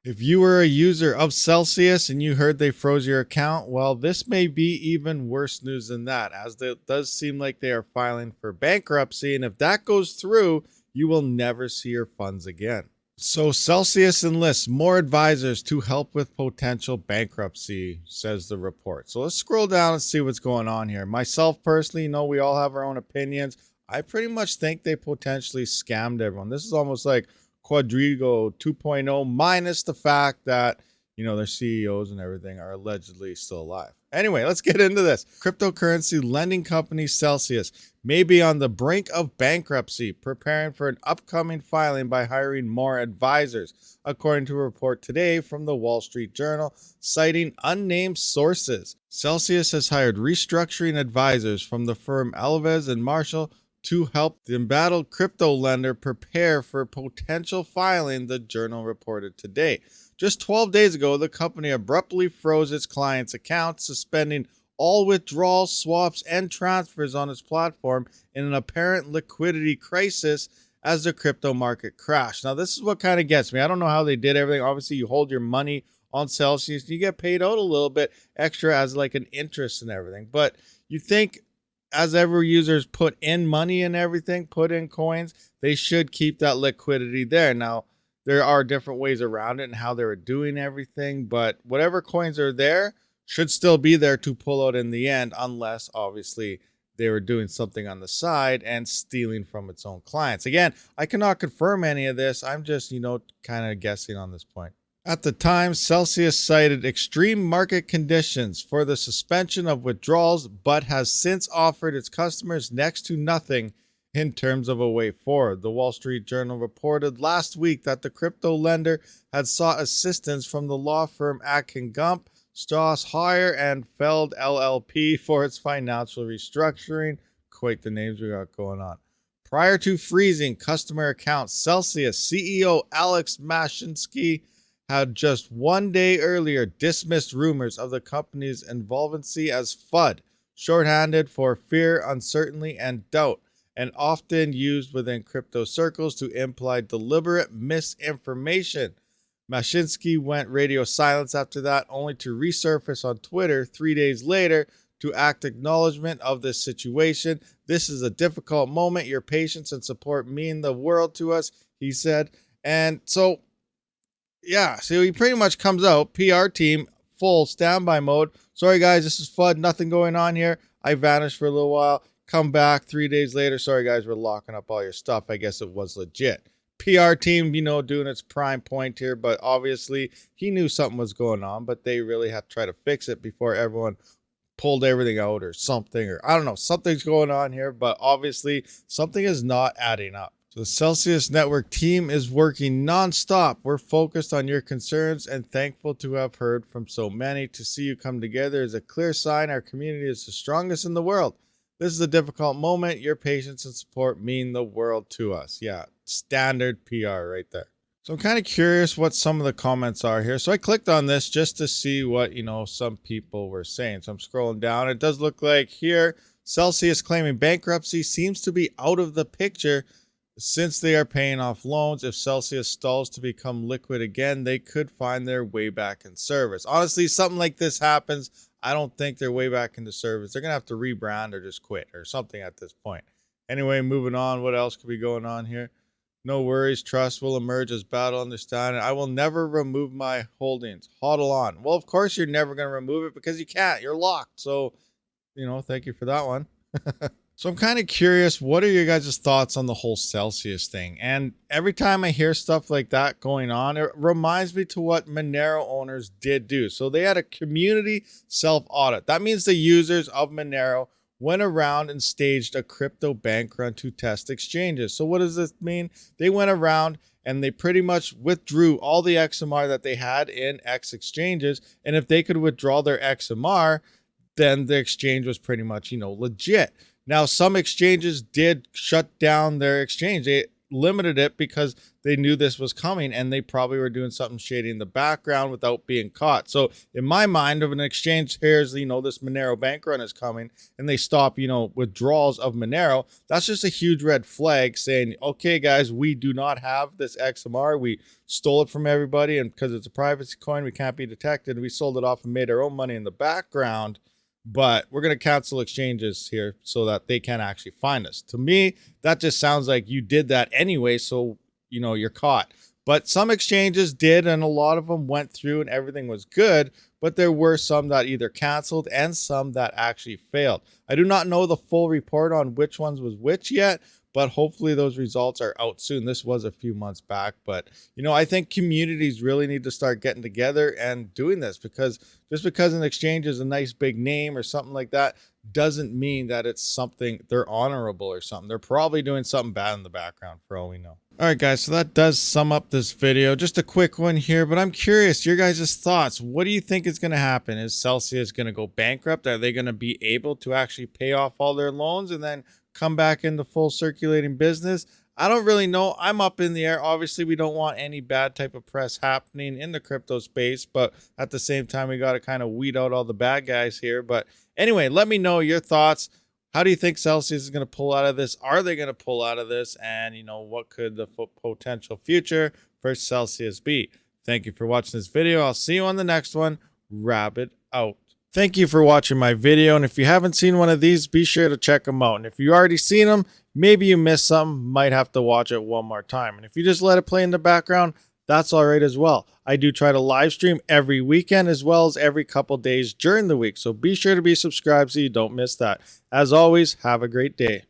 If you were a user of Celsius and you heard they froze your account, well, this may be even worse news than that, as it does seem like they are filing for bankruptcy. And if that goes through, you will never see your funds again. So Celsius enlists more advisors to help with potential bankruptcy, says the report. So let's scroll down and see what's going on here. Myself personally, we all have our own opinions. I pretty much think they potentially scammed everyone. This is almost like Quadrigo 2.0 minus the fact that, their CEOs and everything are allegedly still alive. Anyway, let's get into this. Cryptocurrency lending company Celsius may be on the brink of bankruptcy, preparing for an upcoming filing by hiring more advisors, according to a report today from the Wall Street Journal, citing unnamed sources. Celsius has hired restructuring advisors from the firm Alves and Marshall to help the embattled crypto lender prepare for potential filing, the journal reported today. Just 12 days ago, the company abruptly froze its clients' accounts, suspending all withdrawals, swaps, and transfers on its platform in an apparent liquidity crisis as the crypto market crashed. Now, this is what kind of gets me. I don't know how they did everything. Obviously, you hold your money on Celsius, and you get paid out a little bit extra as like an interest and everything. But you think as ever users put in money and everything, put in coins, they should keep that liquidity there. Now, there are different ways around it and how they're doing everything, but whatever coins are there should still be there to pull out in the end, unless obviously they were doing something on the side and stealing from its own clients. Again, I cannot confirm any of this. I'm just, kind of guessing on this point. At the time, Celsius cited extreme market conditions for the suspension of withdrawals, but has since offered its customers next to nothing in terms of a way forward. The Wall Street Journal reported last week that the crypto lender had sought assistance from the law firm Atkin Gump, Strauss Hire, and Feld LLP for its financial restructuring. Quite the names we got going on. Prior to freezing customer accounts, Celsius CEO Alex Mashinsky had just 1 day earlier dismissed rumors of the company's insolvency as FUD, shorthanded for fear, uncertainty, and doubt, and often used within crypto circles to imply deliberate misinformation. Mashinsky went radio silence after that, only to resurface on Twitter 3 days later to act acknowledgement of this situation. This is a difficult moment. Your patience and support mean the world to us, he said. And so, he pretty much comes out, PR team, full standby mode. Sorry, guys, this is FUD. Nothing going on here. I vanished for a little while. Come back 3 days later. Sorry, guys, we're locking up all your stuff. I guess it was legit. PR team, doing its prime point here, but obviously he knew something was going on, but they really had to try to fix it before everyone pulled everything out or something, or I don't know, something's going on here, but obviously something is not adding up. So the Celsius Network team is working nonstop. We're focused on your concerns and thankful to have heard from so many. To see you come together is a clear sign our community is the strongest in the world. This is a difficult moment. Your patience and support mean the world to us. Yeah, standard PR right there. So I'm kind of curious what some of the comments are here. So I clicked on this just to see what, some people were saying. So I'm scrolling down. It does look like here, Celsius claiming bankruptcy seems to be out of the picture since they are paying off loans. If Celsius stalls to become liquid again, they could find their way back in service. Honestly, something like this happens, I don't think they're way back into service. They're going to have to rebrand or just quit or something at this point. Anyway, moving on. What else could be going on here? No worries. Trust will emerge as battle understanding. I will never remove my holdings. Hodl on. Well, of course you're never going to remove it because you can't. You're locked. So, thank you for that one. So I'm kind of curious, what are your guys' thoughts on the whole Celsius thing? And every time I hear stuff like that going on, it reminds me to what Monero owners did do. So they had a community self-audit. That means the users of Monero went around and staged a crypto bank run to test exchanges. So what does this mean? They went around and they pretty much withdrew all the XMR that they had in X exchanges. And if they could withdraw their XMR, then the exchange was pretty much, legit. Now, some exchanges did shut down their exchange. limited it because they knew this was coming, and they probably were doing something shady in the background without being caught. So in my mind, if an exchange hears, this Monero bank run is coming, and they stop, withdrawals of Monero, that's just a huge red flag saying, okay, guys, we do not have this XMR. We stole it from everybody, and because it's a privacy coin, we can't be detected. We sold it off and made our own money in the background, but we're going to cancel exchanges here so that they can't actually find us. To me, that just sounds like you did that anyway, so you're caught. But some exchanges did, and a lot of them went through and everything was good, but there were some that either canceled and some that actually failed. I do not know the full report on which ones was which yet, but hopefully those results are out soon. This was a few months back, but I think communities really need to start getting together and doing this, because just because an exchange is a nice big name or something like that doesn't mean that it's something they're honorable or something. They're probably doing something bad in the background for all we know. All right, guys, so that does sum up this video. Just a quick one here, but I'm curious your guys' thoughts. What do you think is going to happen? Is Celsius going to go bankrupt? Are they going to be able to actually pay off all their loans and then come back into full circulating business? I don't really know. I'm up in the air. Obviously, we don't want any bad type of press happening in the crypto space, but at the same time, we got to kind of weed out all the bad guys here. But anyway, let me know your thoughts. How do you think Celsius is going to pull out of this? Are they going to pull out of this? And, what could the potential future for Celsius be? Thank you for watching this video. I'll see you on the next one. Rabid out. Thank you for watching my video. And if you haven't seen one of these, be sure to check them out. And if you already seen them, maybe you missed something, might have to watch it one more time. And if you just let it play in the background, that's all right as well. I do try to live stream every weekend as well as every couple days during the week. So be sure to be subscribed so you don't miss that. As always, have a great day.